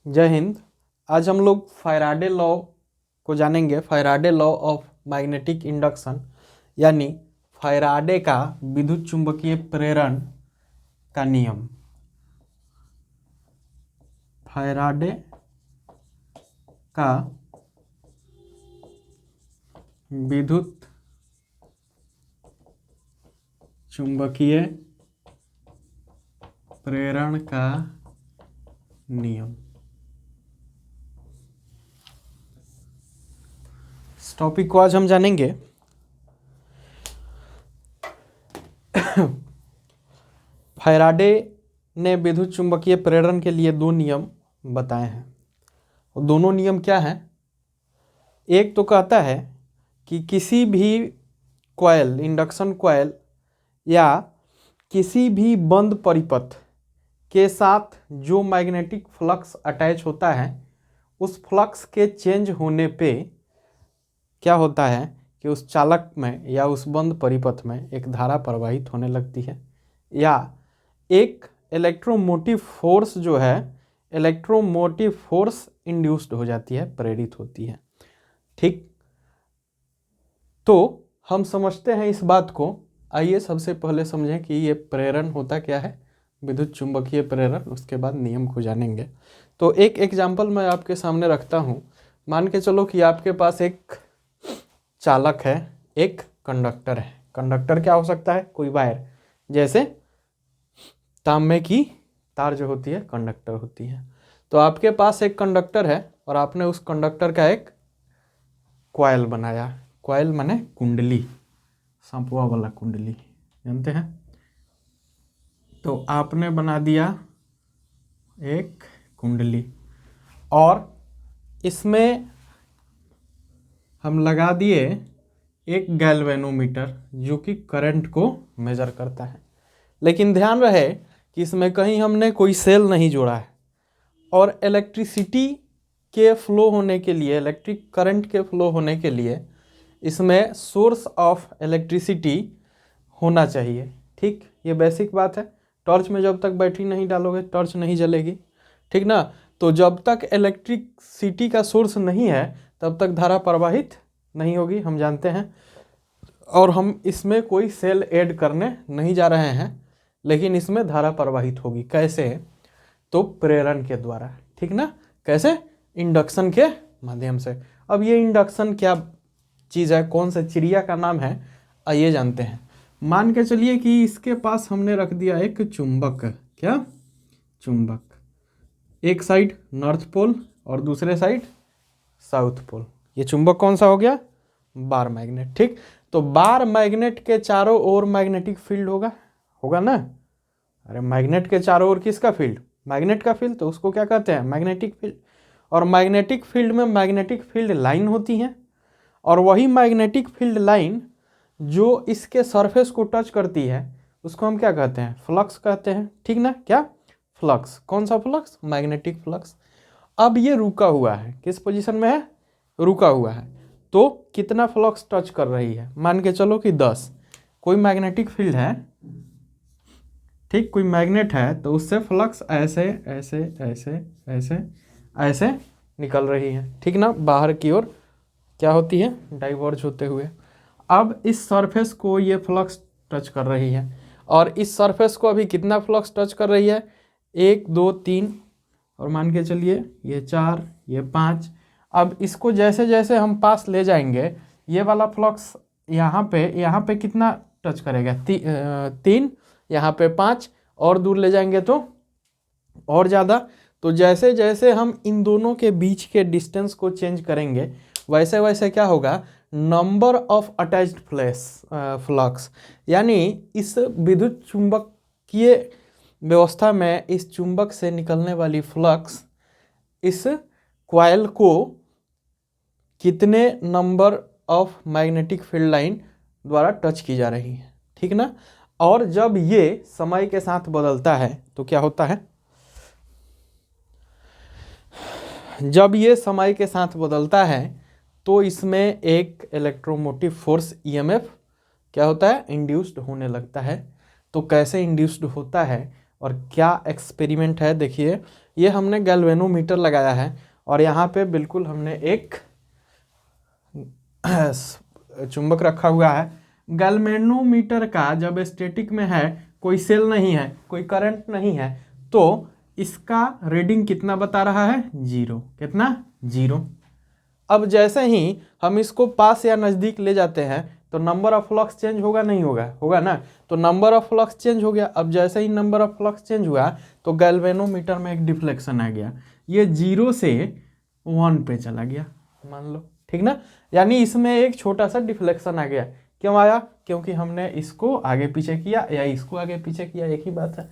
जय हिंद। आज हम लोग फैराडे लॉ को जानेंगे। Faraday law of magnetic induction यानी फैराडे का विद्युत चुंबकीय प्रेरण का नियम। फैराडे का विद्युत चुंबकीय प्रेरण का नियम। इस टॉपिक को आज हम जानेंगे। फैराडे ने विद्युत चुंबकीय प्रेरण के लिए दो नियम बताए हैं। और दोनों नियम क्या हैं? एक तो कहता है कि किसी भी कॉइल, इंडक्शन कॉइल या किसी भी बंद परिपथ के साथ जो मैग्नेटिक फ्लक्स अटैच होता है, उस फ्लक्स के चेंज होने पे क्या होता है कि उस चालक में या उस बंद परिपथ में एक धारा प्रवाहित होने लगती है, या एक इलेक्ट्रोमोटिव फोर्स जो है, इलेक्ट्रोमोटिव फोर्स इंड्यूस्ड हो जाती है, प्रेरित होती है। ठीक, तो हम समझते हैं इस बात को। आइए सबसे पहले समझें कि ये प्रेरण होता क्या है, विद्युत चुंबकीय प्रेरण। उसके बाद नियम को जानेंगे। तो एक एग्जाम्पल मैं आपके सामने रखता हूँ। मान के चलो कि आपके पास एक चालक है, एक कंडक्टर है। कंडक्टर क्या हो सकता है? कोई वायर, जैसे तांबे की तार जो होती है कंडक्टर होती है। तो आपके पास एक कंडक्टर है और आपने उस कंडक्टर का एक कॉइल बनाया। कॉइल माने कुंडली, सांपुआ वाला कुंडली, जानते हैं। तो आपने बना दिया एक कुंडली और इसमें हम लगा दिए एक गैल्वेनोमीटर जो कि करंट को मेजर करता है। लेकिन ध्यान रहे कि इसमें कहीं हमने कोई सेल नहीं जोड़ा है। और इलेक्ट्रिसिटी के फ्लो होने के लिए, इलेक्ट्रिक करंट के फ्लो होने के लिए इसमें सोर्स ऑफ इलेक्ट्रिसिटी होना चाहिए। ठीक, ये बेसिक बात है। टॉर्च में जब तक बैटरी नहीं डालोगे टॉर्च नहीं जलेगी, ठीक ना। तो जब तक इलेक्ट्रिसिटी का सोर्स नहीं है तब तक धारा प्रवाहित नहीं होगी, हम जानते हैं। और हम इसमें कोई सेल ऐड करने नहीं जा रहे हैं, लेकिन इसमें धारा प्रवाहित होगी। कैसे? तो प्रेरण के द्वारा, ठीक ना। कैसे? इंडक्शन के माध्यम से। अब ये इंडक्शन क्या चीज़ है, कौन सा चिड़िया का नाम है, आइए जानते हैं। मान के चलिए कि इसके पास हमने रख दिया एक चुंबक। क्या? चुंबक। एक साइड नॉर्थ पोल और दूसरे साइड साउथ पोल। ये चुंबक कौन सा हो गया? Bar magnet. ठीक, तो बार मैग्नेट के चारों ओर मैग्नेटिक फील्ड होगा ना। अरे मैग्नेट के चारों ओर किसका फील्ड? मैग्नेट का फील्ड। तो उसको क्या कहते हैं? Magnetic field. और मैग्नेटिक फील्ड में मैग्नेटिक फील्ड लाइन होती है, और वही मैग्नेटिक फील्ड लाइन जो इसके सरफेस को टच करती है उसको हम क्या कहते हैं? फ्लक्स कहते हैं, ठीक ना। क्या? फ्लक्स। कौन सा फ्लक्स? Magnetic flux. अब ये रुका हुआ है, किस पोजीशन में है? रुका हुआ है। तो कितना फ्लक्स टच कर रही है? मान के चलो कि 10। कोई मैग्नेटिक फील्ड है, ठीक, कोई मैग्नेट है, तो उससे फ्लक्स ऐसे ऐसे ऐसे ऐसे ऐसे निकल रही है, ठीक ना। बाहर की ओर क्या होती है? डाइवर्ज होते हुए। अब इस सरफेस को ये फ्लक्स टच कर रही है, और इस सरफेस को अभी कितना फ्लक्स टच कर रही है? 1 2 3, और मान के चलिए ये 4, ये 5। अब इसको जैसे जैसे हम पास ले जाएंगे, ये वाला फ्लक्स यहाँ पे कितना टच करेगा? 3, यहाँ पे 5, और दूर ले जाएंगे तो और ज़्यादा। तो जैसे जैसे हम इन दोनों के बीच के डिस्टेंस को चेंज करेंगे, वैसे वैसे क्या होगा? नंबर ऑफ अटैच्ड फ्लक्स, यानी इस विद्युत चुंबकीय व्यवस्था में इस चुंबक से निकलने वाली फ्लक्स इस कॉइल को कितने number of magnetic field line द्वारा टच की जा रही है, ठीक ना। और जब ये समय के साथ बदलता है तो क्या होता है? जब ये समय के साथ बदलता है तो इसमें एक इलेक्ट्रोमोटिव फोर्स ईएमएफ क्या होता है? इंड्यूस्ड होने लगता है। तो कैसे इंड्यूस्ड होता है और क्या एक्सपेरिमेंट है देखिए, ये हमने गैल्वेनोमीटर लगाया है और यहाँ पे बिल्कुल हमने एक चुंबक रखा हुआ है। गैल्वेनोमीटर का जब स्टैटिक में है, कोई सेल नहीं है, कोई करंट नहीं है, तो इसका रीडिंग कितना बता रहा है? 0। कितना? 0। अब जैसे ही हम इसको पास या नज़दीक ले जाते हैं तो नंबर ऑफ फ्लक्स चेंज होगा, नहीं होगा? होगा ना। तो नंबर ऑफ फ्लक्स चेंज हो गया। अब जैसे ही नंबर ऑफ फ्लक्स चेंज हुआ तो गैल्वेनोमीटर में एक डिफ्लेक्शन आ गया, ये 0 से 1 पे चला गया मान लो, ठीक ना। यानी इसमें एक छोटा सा डिफ्लेक्शन आ गया। क्यों आया? क्योंकि हमने इसको आगे पीछे किया या इसको आगे पीछे किया, एक ही बात है।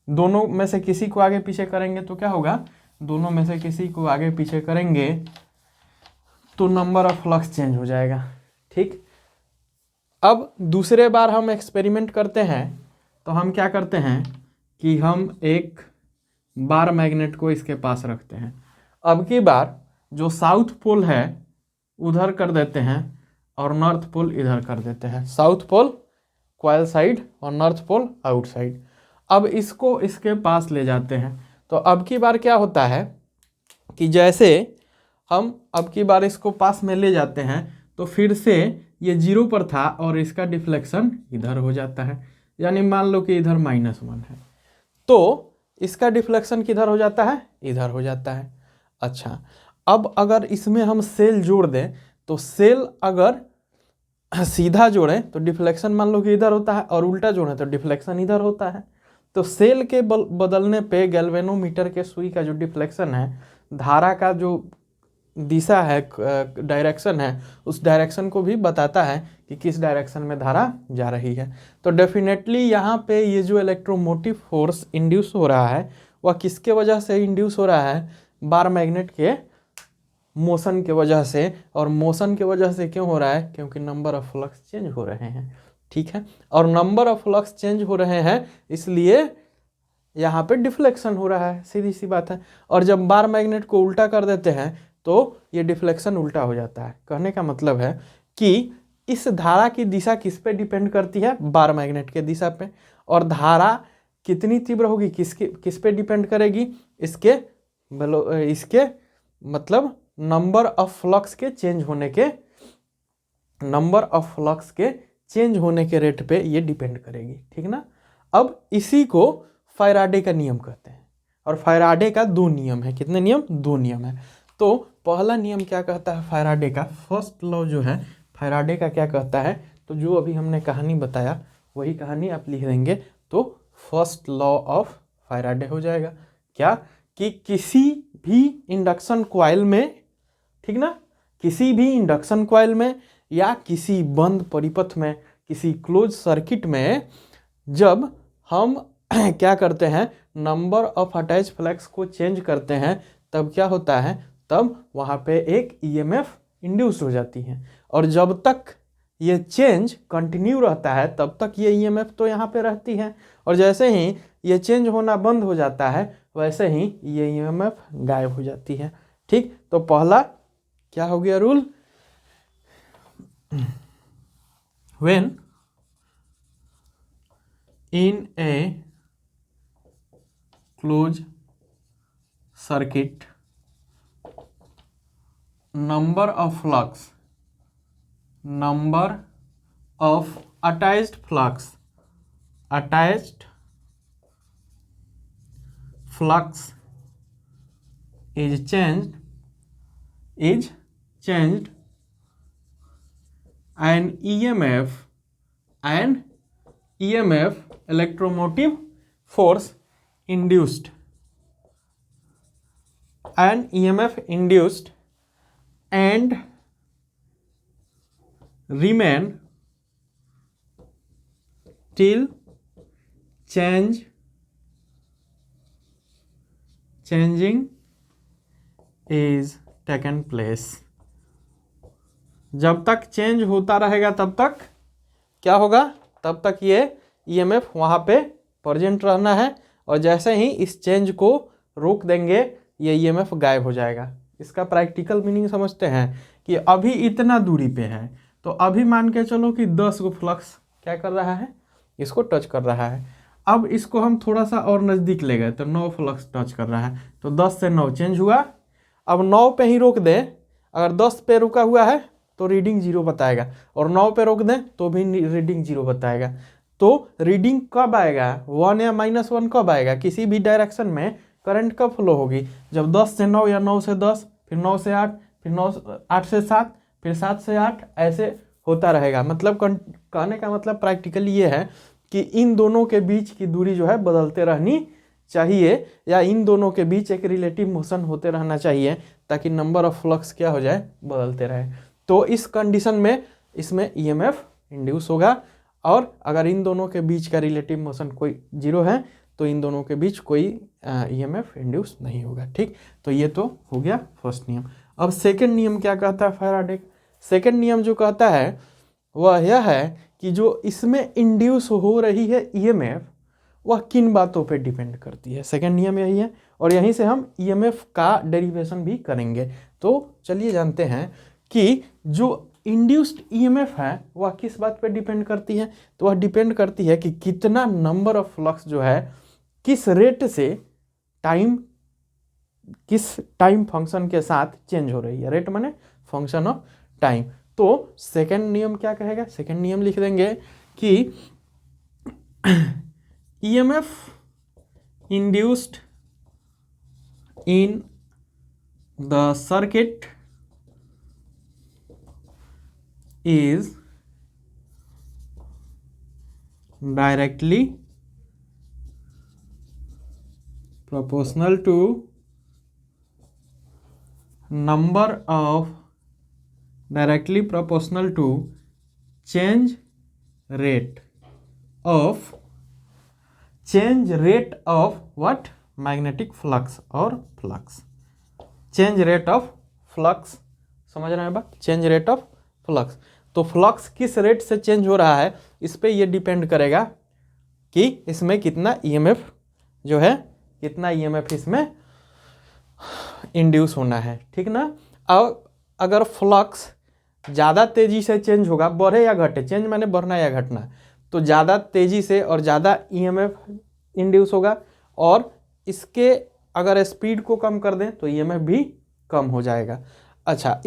दोनों में से किसी को आगे पीछे करेंगे तो क्या होगा? दोनों में से किसी को आगे पीछे करेंगे तो नंबर ऑफ फ्लक्स चेंज हो जाएगा, ठीक। अब दूसरे बार हम एक्सपेरिमेंट करते हैं तो हम क्या करते हैं कि हम एक बार मैग्नेट को इसके पास रखते हैं। अब की बार जो साउथ पोल है उधर कर देते हैं और नॉर्थ पोल इधर कर देते हैं। साउथ पोल कॉइल साइड और नॉर्थ पोल आउटसाइड। अब इसको इसके पास ले जाते हैं तो अब की बार क्या होता है कि जैसे हम अब की बार इसको पास में ले जाते हैं तो फिर से ये 0 पर था और इसका डिफ्लेक्शन इधर हो जाता है। यानी मान लो कि इधर -1 है तो इसका डिफ्लेक्शन किधर हो जाता है? इधर हो जाता है। अच्छा, अब अगर इसमें हम सेल जोड़ दें तो सेल अगर सीधा जोड़ें तो डिफ्लेक्शन मान लो कि इधर होता है और उल्टा जोड़ें तो डिफ्लेक्शन इधर होता है। तो सेल के बदलने पे गैल्वेनोमीटर के सुई का जो डिफ्लेक्शन है, धारा का जो दिशा है, डायरेक्शन है, उस डायरेक्शन को भी बताता है कि किस डायरेक्शन में धारा जा रही है। तो डेफिनेटली यहाँ पे ये जो इलेक्ट्रोमोटिव फोर्स इंड्यूस हो रहा है वह किसके वजह से इंड्यूस हो रहा है? बार मैग्नेट के मोशन के वजह से। और मोशन के वजह से क्यों हो रहा है? क्योंकि नंबर ऑफ फ्लक्स चेंज हो रहे हैं, ठीक है। और नंबर ऑफ फ्लक्स चेंज हो रहे हैं इसलिए यहाँ पे डिफ्लेक्शन हो रहा है, सीधी सी बात है। और जब बार मैग्नेट को उल्टा कर देते हैं तो ये डिफ्लेक्शन उल्टा हो जाता है। कहने का मतलब है कि इस धारा की दिशा किस पे डिपेंड करती है? बार मैग्नेट के दिशा पे। और धारा कितनी तीव्र होगी किस पे डिपेंड करेगी? इसके मतलब नंबर ऑफ फ्लक्स के चेंज होने के रेट पे ये डिपेंड करेगी, ठीक ना। अब इसी को फैराडे का नियम कहते हैं और फैराडे का 2 नियम है। कितने नियम? 2 नियम है। तो पहला नियम क्या कहता है फैराडे का? फर्स्ट लॉ जो है फैराडे का क्या कहता है? तो जो अभी हमने कहानी बताया वही कहानी आप लिख देंगे तो फर्स्ट लॉ ऑफ फैराडे हो जाएगा। क्या? कि किसी भी इंडक्शन कॉइल में, ठीक ना, किसी भी इंडक्शन कॉइल में या किसी बंद परिपथ में, किसी क्लोज सर्किट में जब हम क्या करते हैं, नंबर ऑफ अटैच फ्लक्स को चेंज करते हैं तब क्या होता है? तब वहाँ पे एक ईएमएफ इंड्यूस हो जाती है। और जब तक ये चेंज कंटिन्यू रहता है तब तक ये ईएमएफ तो यहाँ पे रहती है। और जैसे ही ये चेंज होना बंद हो जाता है वैसे ही ये ईएमएफ गायब हो जाती है, ठीक। तो पहला क्या हो गया rule? When in A close circuit number of attached flux is changed and EMF electromotive force induced and remain till changing is taken place। जब तक चेंज होता रहेगा तब तक क्या होगा? तब तक ये ईएमएफ वहाँ पे प्रेजेंट रहना है और जैसे ही इस चेंज को रोक देंगे ये ईएमएफ गायब हो जाएगा। इसका प्रैक्टिकल मीनिंग समझते हैं कि अभी इतना दूरी पे है तो अभी मान के चलो कि 10 गो फ्लक्स क्या कर रहा है? इसको टच कर रहा है। अब इसको हम थोड़ा सा और नज़दीक ले गए तो 9 फ्लक्स टच कर रहा है, तो 10 से 9 चेंज हुआ। अब 9 पे ही रोक दें, अगर 10 पे रुका हुआ है तो रीडिंग 0 बताएगा, और 9 पे रोक दें तो भी रीडिंग 0 बताएगा। तो रीडिंग कब आएगा, 1 या -1 कब आएगा, किसी भी डायरेक्शन में करंट कब फ्लो होगी, जब 10 से 9 या 9 से 10, फिर 9 से 8, फिर 8 से 7, फिर 7 से 8, ऐसे होता रहेगा। मतलब कहने का मतलब प्रैक्टिकली ये है कि इन दोनों के बीच की दूरी जो है बदलते रहनी चाहिए, या इन दोनों के बीच एक रिलेटिव मोशन होते रहना चाहिए, ताकि नंबर ऑफ फ्लक्स क्या हो जाए, बदलते रहे। तो इस कंडीशन में इसमें ईएमएफ इंड्यूस होगा, और अगर इन दोनों के बीच का रिलेटिव मोशन कोई 0 है तो इन दोनों के बीच कोई ईएमएफ इंड्यूस नहीं होगा। ठीक, तो ये तो हो गया फर्स्ट नियम। अब सेकंड नियम क्या कहता है फैराडे? सेकंड नियम जो कहता है वह यह है कि जो इसमें इंड्यूस हो रही है ईएमएफ, वह किन बातों पे डिपेंड करती है। सेकंड नियम यही है, और यहीं से हम ईएमएफ का डेरिवेशन भी करेंगे। तो चलिए जानते हैं कि जो इंड्यूस्ड ईएमएफ है वह किस बात पे डिपेंड करती है। तो वह डिपेंड करती है कि कितना नंबर ऑफ फ्लक्स जो है किस रेट से किस टाइम फंक्शन के साथ चेंज हो रही है। रेट माने फंक्शन ऑफ टाइम। तो सेकंड नियम क्या कहेगा? सेकंड नियम लिख देंगे कि EMF induced in the circuit is directly proportional to change rate of what? Magnetic flux और flux। change rate of flux, समझ रहे हैं बात? change rate of flux। तो फ्लक्स किस रेट से चेंज हो रहा है इस पे ये डिपेंड करेगा कि इसमें कितना ईएमएफ जो है, कितना ईएमएफ इसमें इंड्यूस होना है। ठीक ना? अब अगर फ्लक्स ज़्यादा तेजी से चेंज होगा, बढ़े या घटे, चेंज माने बढ़ना या घटना, तो ज़्यादा तेजी से और ज़्यादा ईएमएफ इंड्यूस होगा, और इसके अगर स्पीड को कम कर दें तो ईएमएफ भी कम हो जाएगा। अच्छा,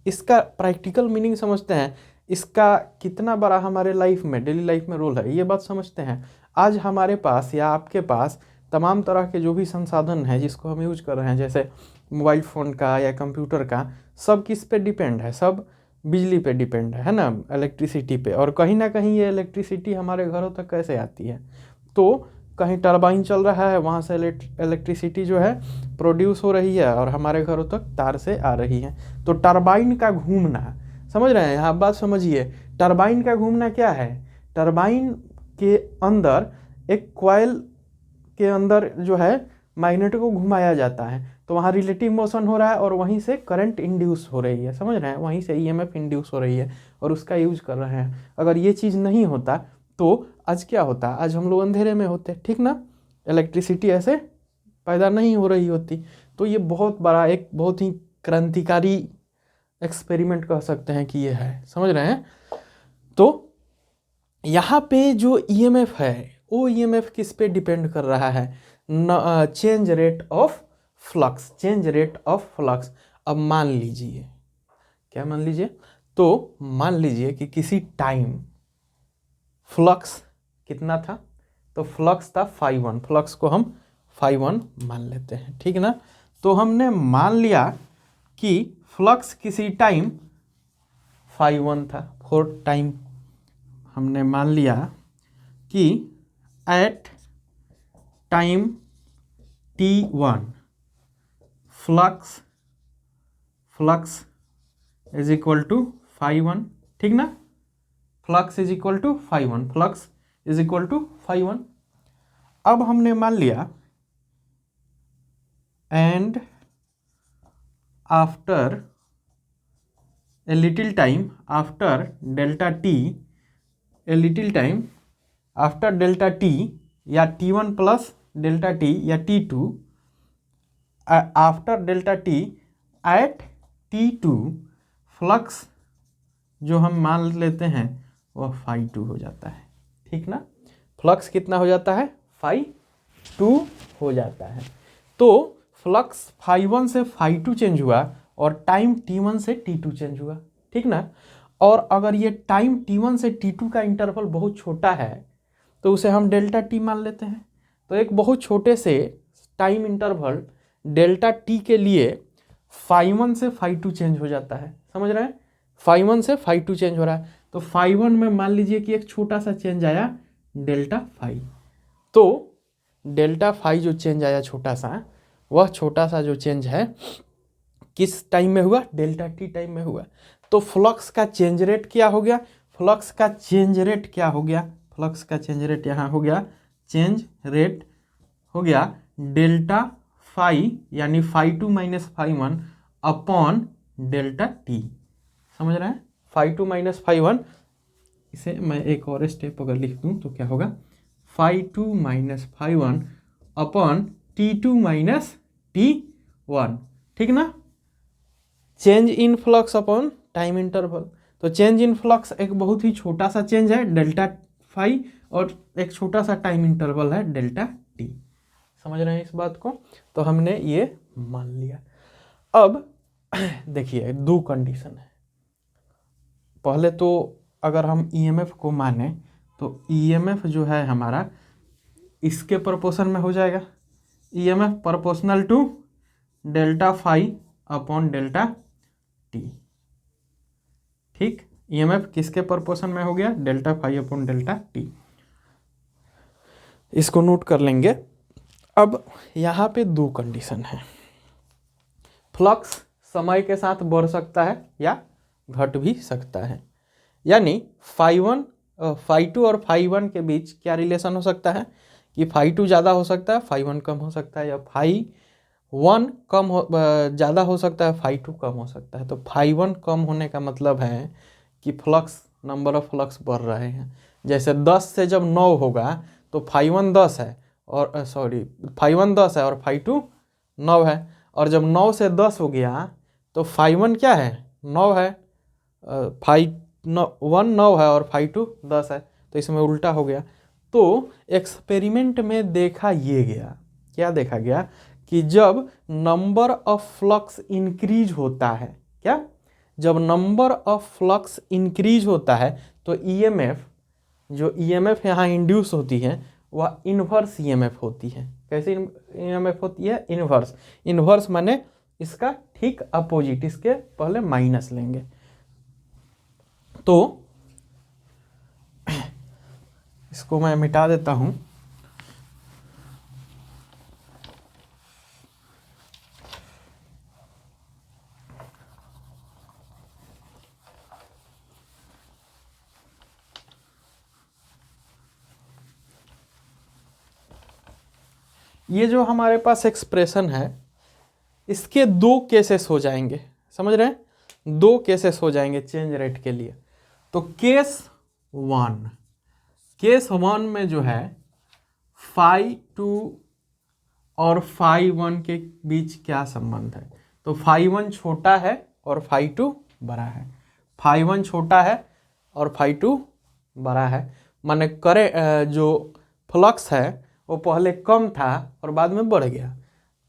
इसका प्रैक्टिकल मीनिंग समझते हैं, इसका कितना बड़ा हमारे लाइफ में, डेली लाइफ में रोल है, ये बात समझते हैं। आज हमारे पास या आपके पास तमाम तरह के जो भी संसाधन हैं जिसको हम यूज कर रहे हैं, जैसे मोबाइल फ़ोन का या कंप्यूटर का, सब किस पे डिपेंड है? सब बिजली पे डिपेंड है ना, इलेक्ट्रिसिटी पे। और कहीं ना कहीं ये इलेक्ट्रिसिटी हमारे घरों तक कैसे आती है? तो कहीं टरबाइन चल रहा है, वहाँ से इलेक्ट्रिसिटी जो है प्रोड्यूस हो रही है और हमारे घरों तक तार से आ रही है। तो टरबाइन का घूमना, समझ रहे हैं? आप बात समझिए, टरबाइन का घूमना क्या है? टरबाइन के अंदर एक कॉइल के अंदर जो है मैग्नेट को घुमाया जाता है, तो वहाँ रिलेटिव मोशन हो रहा है और वहीं से करंट इंड्यूस हो रही है, समझ रहे हैं? वहीं से ईएमएफ इंड्यूस हो रही है और उसका यूज कर रहे हैं। अगर ये चीज़ नहीं होता तो आज क्या होता? आज हम लोग अंधेरे में होते, ठीक ना? इलेक्ट्रिसिटी ऐसे पैदा नहीं हो रही होती। तो ये बहुत बड़ा, एक बहुत ही क्रांतिकारी एक्सपेरिमेंट कह सकते हैं कि ये है, समझ रहे हैं? तो यहाँ पे जो ईएमएफ है वो ईएमएफ किस पे डिपेंड कर रहा है? Change rate of flux, change rate of flux. अब मान लीजिए, क्या मान लीजिए? तो मान लीजिए कि किसी टाइम फ्लक्स कितना था? तो फ्लक्स था φ1, फ्लक्स को हम φ1 मान लेते हैं, ठीक ना? तो हमने मान लिया कि फ्लक्स किसी टाइम φ1 था, फोर टाइम हमने मान लिया कि at time t1 flux is equal to φ1, ठीक ना? Flux is equal to φ1, flux is equal to φ1। अब हमने मान लिया and after a little time, after delta t, a little time after delta t या t1 प्लस डेल्टा टी या t2, after delta t at t2 flux जो हम मान लेते हैं वह φ2 हो जाता है, ठीक ना? फ्लक्स कितना हो जाता है, φ2 हो जाता है। तो फ्लक्स φ1 से φ2 चेंज हुआ और टाइम t1 से t2 चेंज हुआ, ठीक ना। और अगर ये टाइम t1 से t2 का इंटरवल बहुत छोटा है तो उसे हम डेल्टा t मान लेते हैं। तो एक बहुत छोटे से टाइम इंटरवल डेल्टा t के लिए φ1 से φ2 चेंज हो जाता है, समझ रहे हैं, φ1 से φ2 चेंज हो रहा है। तो φ1 में मान लीजिए कि एक छोटा सा चेंज आया डेल्टा फाई, तो डेल्टा फाई जो चेंज आया छोटा सा, वह छोटा सा जो चेंज है किस टाइम में हुआ, डेल्टा टी टाइम में हुआ। तो फ्लक्स का चेंज रेट क्या हो गया, फ्लक्स का चेंज रेट क्या हो गया, फ्लक्स का चेंज रेट यहाँ हो गया, चेंज रेट हो गया डेल्टा फाई यानी φ2 माइनस φ1 अपॉन डेल्टा टी, समझ रहे हैं, φ2 माइनस φ1। इसे मैं एक और स्टेप अगर लिख दूं तो क्या होगा, φ2 minus φ1 upon t2 minus t1, ठीक ना। Change in flux upon time interval, तो चेंज इन फ्लक्स एक बहुत ही छोटा सा चेंज है डेल्टा फाई और एक छोटा सा टाइम इंटरवल है डेल्टा टी, समझ रहे हैं इस बात को। तो हमने ये मान लिया। अब देखिए दो कंडीशन है। पहले तो अगर हम ईएमएफ को माने तो ईएमएफ जो है हमारा इसके प्रोपोर्शन में हो जाएगा, EMF proportional to delta phi upon delta t, ठीक। ईएमएफ किसके प्रोपोर्शन में हो गया, delta phi upon delta t, इसको नोट कर लेंगे। अब यहाँ पे दो कंडीशन है, फ्लक्स समय के साथ बढ़ सकता है या घट भी सकता है, यानी φ1 φ2 और φ1 के बीच क्या रिलेशन हो सकता है कि φ2 ज़्यादा हो सकता है φ1 कम हो सकता है, या φ1 कम हो ज़्यादा हो सकता है φ2 कम हो सकता है। तो φ1 कम होने का मतलब है कि फ्लक्स, नंबर ऑफ फ्लक्स बढ़ रहे हैं। जैसे 10 से जब 9 होगा तो φ1 10 है और φ1 10 है और φ2 9 है, और जब 9 से 10 हो गया तो φ1 क्या है, 9 है, φ1 9 है और φ2 10 है, तो इसमें उल्टा हो गया। तो एक्सपेरिमेंट में देखा ये गया, क्या देखा गया कि जब नंबर ऑफ फ्लक्स इंक्रीज होता है, क्या, जब नंबर ऑफ फ्लक्स इंक्रीज होता है तो ईएमएफ, जो ईएमएफ यहाँ इंड्यूस होती है वह इन्वर्स ईएमएफ होती है। कैसे ईएमएफ होती है, इन्वर्स, इन्वर्स माने इसका ठीक अपोजिट, इसके पहले माइनस लेंगे। तो इसको मैं मिटा देता हूं। ये जो हमारे पास एक्सप्रेशन है इसके दो केसेस हो जाएंगे, समझ रहे हैं, दो केसेस हो जाएंगे चेंज रेट के लिए। तो केस वन में जो है φ2 और φ1 के बीच क्या संबंध है, तो φ1 छोटा है और φ2 बड़ा है, φ1 छोटा है और φ2 बड़ा है, माने करे जो फ्लक्स है वो पहले कम था और बाद में बढ़ गया,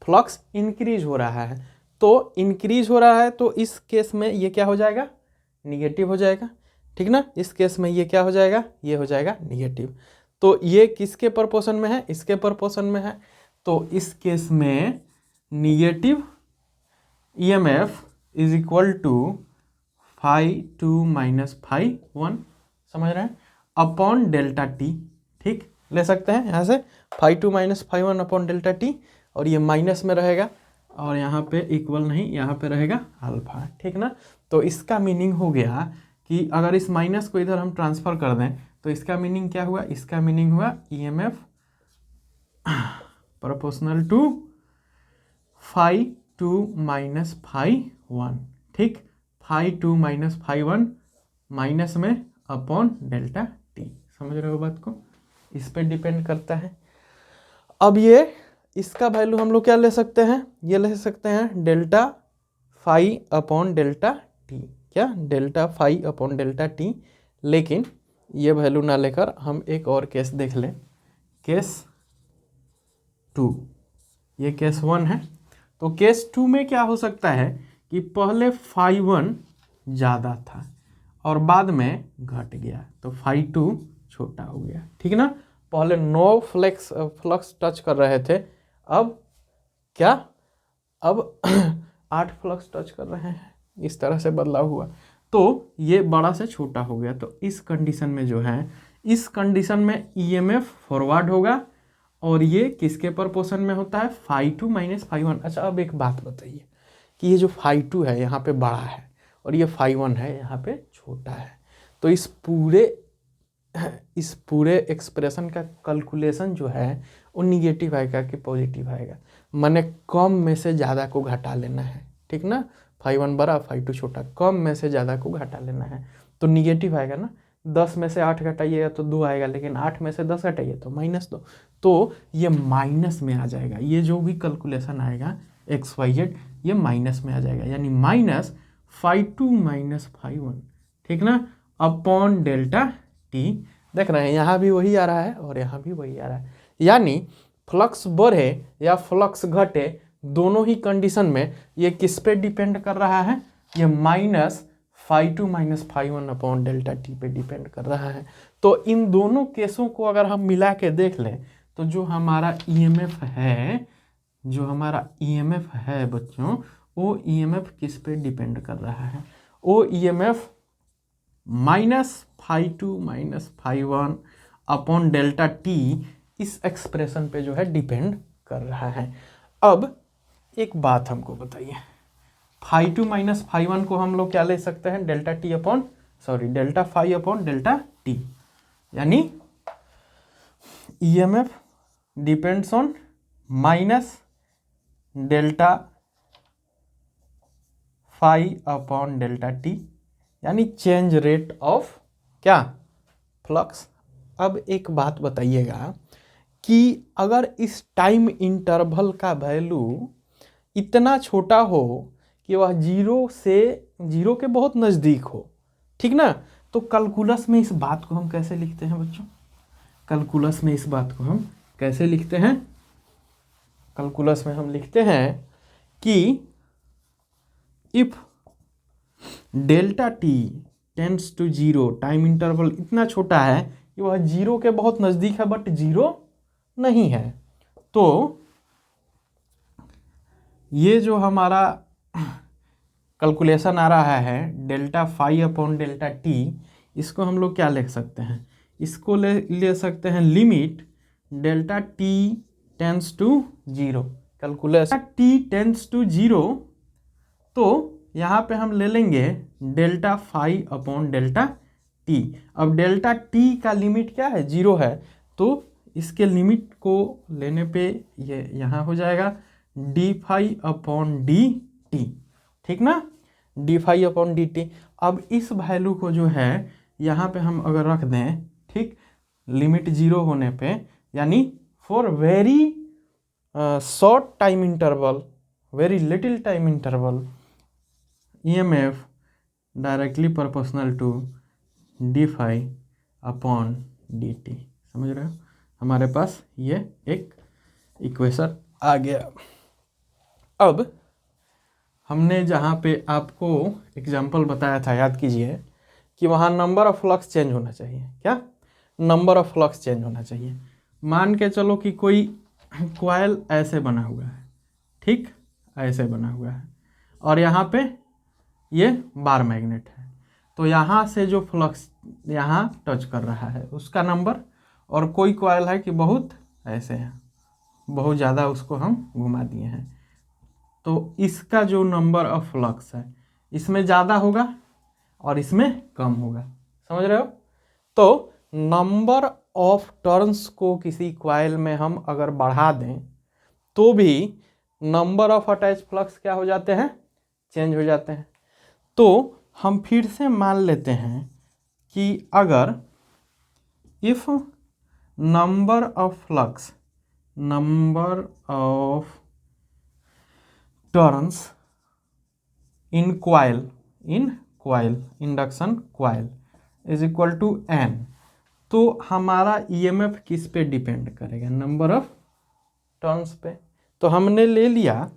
फ्लक्स इंक्रीज हो रहा है। तो इंक्रीज हो रहा है तो इस केस में ये क्या हो जाएगा, निगेटिव हो जाएगा, ठीक ना। इस केस में ये क्या हो जाएगा, ये हो जाएगा निगेटिव। तो ये किसके प्रोपोर्शन में है, इसके प्रोपोर्शन में है। तो इस केस में negative EMF is equal to φ2 minus φ1, समझ रहे हैं, अपॉन डेल्टा टी, ठीक, ले सकते हैं यहाँ से φ2 माइनस φ1 अपॉन डेल्टा टी, और ये माइनस में रहेगा और यहाँ पे इक्वल नहीं, यहाँ पे रहेगा अल्फा, ठीक ना। तो इसका मीनिंग हो गया कि अगर इस माइनस को इधर हम ट्रांसफर कर दें तो इसका मीनिंग क्या हुआ, इसका मीनिंग हुआ ईएमएफ प्रोपोर्शनल टू φ2 माइनस φ1, ठीक, φ2 माइनस φ1 माइनस में अपॉन डेल्टा टी, समझ रहे हो बात को, इस पे डिपेंड करता है। अब ये इसका वैल्यू हम लोग क्या ले सकते हैं, ये ले सकते हैं delta phi upon delta t, क्या, delta phi upon delta t. लेकिन ये वैल्यू ना लेकर हम एक और केस देख लें, केस 2। ये केस 1 है। तो केस 2 में क्या हो सकता है कि पहले φ1 ज़्यादा था और बाद में घट गया, तो φ2 छोटा हो गया, ठीक ना। पहले 9 फ्लक्स टच कर रहे थे, अब क्या, अब 8 फ्लक्स टच कर रहे हैं, इस तरह से बदलाव हुआ, तो ये बड़ा से छोटा हो गया। तो इस कंडीशन में जो है, इस कंडीशन में ईएमएफ फॉरवर्ड होगा और ये किसके प्रोपोर्शन में होता है, φ2 माइनस φ1। अच्छा, अब एक बात बताइए कि ये जो φ2 है यहाँ पे बड़ा है और ये φ1 है यहाँ पे छोटा है, तो इस पूरे एक्सप्रेशन का कैलकुलेशन जो है वो निगेटिव आएगा कि पॉजिटिव आएगा, माने कम में से ज़्यादा को घटा लेना है, ठीक ना। φ1 बड़ा φ2 छोटा, कम में से ज़्यादा को घटा लेना है, तो निगेटिव आएगा ना। 10 में से 8 घटाइएगा तो 2 आएगा, लेकिन 8 में से 10 घटाइए तो -2, तो ये माइनस में आ जाएगा। ये जो भी कैलकुलेशन आएगा XYZ ये माइनस में आ जाएगा, यानी माइनस φ2 माइनस φ1, ठीक ना, अपॉन डेल्टा T। देख रहे हैं यहाँ भी वही आ रहा है और यहाँ भी वही आ रहा है, यानी फ्लक्स बढ़े या फ्लक्स घटे, दोनों ही कंडीशन में ये किस पे डिपेंड कर रहा है, ये minus φ2 minus φ1 upon delta T पे डिपेंड कर रहा है। तो इन दोनों केसों को अगर हम मिला के देख लें तो जो हमारा ईएमएफ है, जो हमारा ईएमएफ है बच्चों, वो ईएमएफ किस पे डिपेंड कर रहा है, वो EMF minus φ2 minus φ1 upon delta T इस एक्सप्रेशन पे जो है डिपेंड कर रहा है। अब एक बात हमको बताइए, φ2 माइनस φ1 को हम लोग क्या ले सकते हैं, डेल्टा φ अपॉन डेल्टा T, यानी EMF depends on minus delta φ upon delta T, यानी चेंज रेट ऑफ क्या, फ्लक्स। अब एक बात बताइएगा कि अगर इस टाइम इंटरवल का वैल्यू इतना छोटा हो कि वह जीरो के बहुत नज़दीक हो, ठीक ना, तो कैलकुलस में इस बात को हम कैसे लिखते हैं बच्चों, कैलकुलस में इस बात को हम कैसे लिखते हैं, कैलकुलस में हम लिखते हैं कि if delta T tends to 0, time interval इतना छोटा है कि वह 0 के बहुत नज़दीक है बट 0 नहीं है, तो ये जो हमारा कैलकुलेशन आ रहा है डेल्टा φ अपॉन डेल्टा T, इसको हम लोग क्या लिख सकते हैं, इसको ले सकते हैं limit delta T tends to 0, calculation T tends to 0, तो यहाँ पे हम ले लेंगे डेल्टा φ अपॉन डेल्टा T। अब डेल्टा T का लिमिट क्या है, 0 है, तो इसके लिमिट को लेने पे ये यहाँ हो जाएगा d∅ अपॉन dt, ठीक ना, d∅ अपॉन dt। अब इस वैल्यू को जो है यहाँ पे हम अगर रख दें, ठीक, लिमिट 0 होने पे, यानी for very short time interval, very little time interval, EMF directly proportional to d∅ upon dt। समझ रहे हो, हमारे पास ये एक इक्वेशन आ गया। अब हमने जहाँ पे आपको एग्जांपल बताया था, याद कीजिए कि वहाँ नंबर ऑफ फ्लक्स चेंज होना चाहिए, क्या, नंबर ऑफ फ्लक्स चेंज होना चाहिए। मान के चलो कि कोई कॉइल ऐसे बना हुआ है, ठीक, ऐसे बना हुआ है, और यहाँ पे ये बार मैग्नेट है, तो यहाँ से जो फ्लक्स यहाँ टच कर रहा है उसका नंबर, और कोई कॉइल है कि बहुत ऐसे है, बहुत ज़्यादा उसको हम घुमा दिए हैं, तो इसका जो नंबर ऑफ फ्लक्स है इसमें ज़्यादा होगा और इसमें कम होगा। समझ रहे हो, तो नंबर ऑफ टर्न्स को किसी कॉइल में हम अगर बढ़ा दें तो भी नंबर ऑफ अटैच फ्लक्स क्या हो जाते हैं, चेंज हो जाते हैं। तो हम फिर से मान लेते हैं कि अगर if number of flux, number of turns in coil, induction coil is equal to n, तो हमारा ईएमएफ किस पे डिपेंड करेगा? नंबर ऑफ टर्न्स पे। तो हमने ले लिया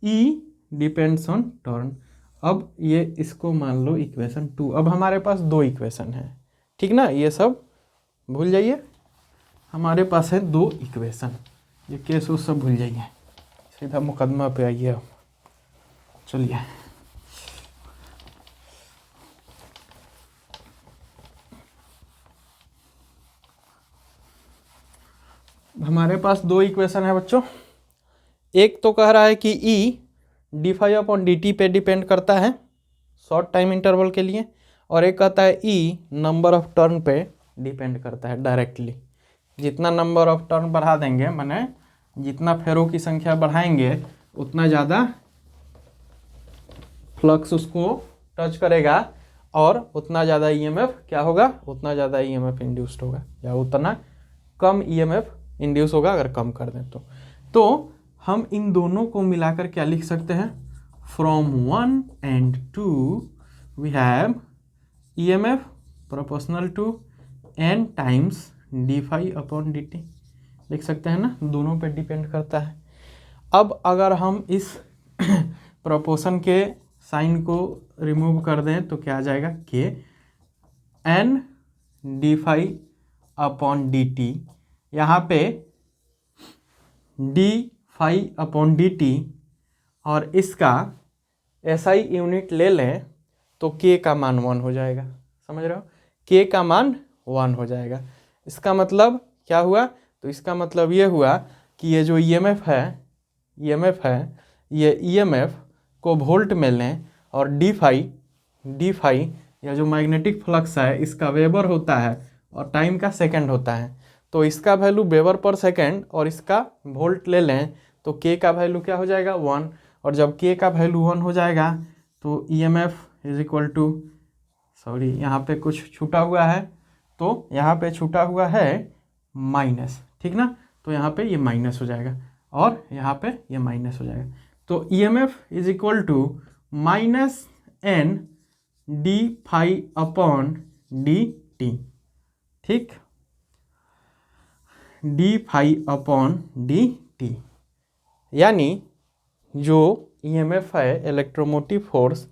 E डिपेंड्स ऑन टर्न। अब ये इसको मान लो इक्वेशन 2। अब हमारे पास दो इक्वेशन है, ठीक ना, ये सब भूल जाइए, हमारे पास है दो इक्वेशन, ये केस वो सब भूल जाइए, सीधा मुकदमा पे आइए। अब चलिए हमारे पास दो इक्वेशन है बच्चों। एक तो कह रहा है कि E d∅/dt पे डिपेंड करता है शॉर्ट टाइम इंटरवल के लिए, और एक कहता है E नंबर ऑफ टर्न पे डिपेंड करता है डायरेक्टली। जितना नंबर ऑफ टर्न बढ़ा देंगे, माने जितना फेरों की संख्या बढ़ाएंगे उतना ज़्यादा फ्लक्स उसको टच करेगा, और उतना ज़्यादा ईएमएफ क्या होगा, उतना ज़्यादा ईएमएफ इंड्यूस्ड होगा, या उतना कम ईएमएफ इंड्यूस होगा अगर कम कर दें तो हम इन दोनों को मिलाकर क्या लिख सकते हैं? From 1 and 2 we have EMF proportional to n times d∅/dt लिख सकते हैं ना, दोनों पे डिपेंड करता है। अब अगर हम इस प्रोपोर्शन के साइन को रिमूव कर दें तो क्या आ जाएगा? कि n d∅/dt, यहाँ पे d∅/dt और इसका SI यूनिट ले लें तो k का मान 1 हो जाएगा, समझ रहे हो, k का मान 1 हो जाएगा। इसका मतलब क्या हुआ? तो इसका मतलब ये हुआ कि ये जो ईएमएफ है ये ईएमएफ को वोल्ट में लें, और d∅ या जो मैग्नेटिक फ्लक्स है इसका वेबर होता है और टाइम का सेकंड होता है, तो इसका वैल्यू वेबर पर सेकंड और इसका वोल्ट ले लें तो k का वैल्यू क्या हो जाएगा? 1। और जब k का वैल्यू 1 हो जाएगा तो EMF is equal to, sorry यहाँ पे कुछ छूटा हुआ है, तो यहाँ पे छूटा हुआ है माइनस, ठीक ना, तो यहाँ पे ये माइनस हो जाएगा और यहाँ पे ये माइनस हो जाएगा। तो EMF is equal to -n d∅/dt, ठीक, d∅/dt, यानी जो ईएमएफ है electromotive force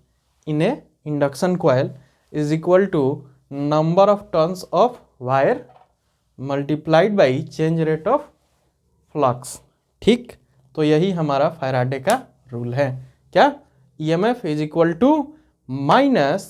in a induction coil is equal to number of turns of wire multiplied by change rate of flux, ठीक। तो यही हमारा फैराडे का रूल है, क्या? EMF is equal to -d∅/dt,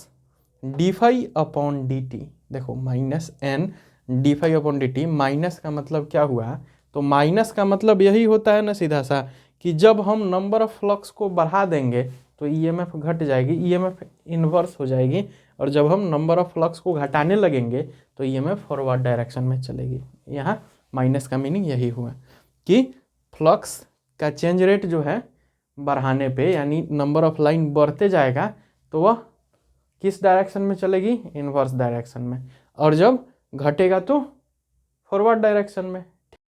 देखो -n d∅/dt, माइनस का मतलब क्या हुआ? तो माइनस का मतलब यही होता है ना सीधा सा, कि जब हम नंबर ऑफ फ्लक्स को बढ़ा देंगे तो ईएमएफ घट जाएगी, ईएमएफ इन्वर्स हो जाएगी, और जब हम नंबर ऑफ फ्लक्स को घटाने लगेंगे तो ईएमएफ फॉरवर्ड डायरेक्शन में चलेगी। यहाँ माइनस का मीनिंग यही हुआ कि फ्लक्स का चेंज रेट जो है बढ़ाने पे, यानी नंबर ऑफ लाइन बढ़ते जाएगा तो वह किस डायरेक्शन में चलेगी? इन्वर्स डायरेक्शन में, और जब घटेगा तो फॉरवर्ड डायरेक्शन में।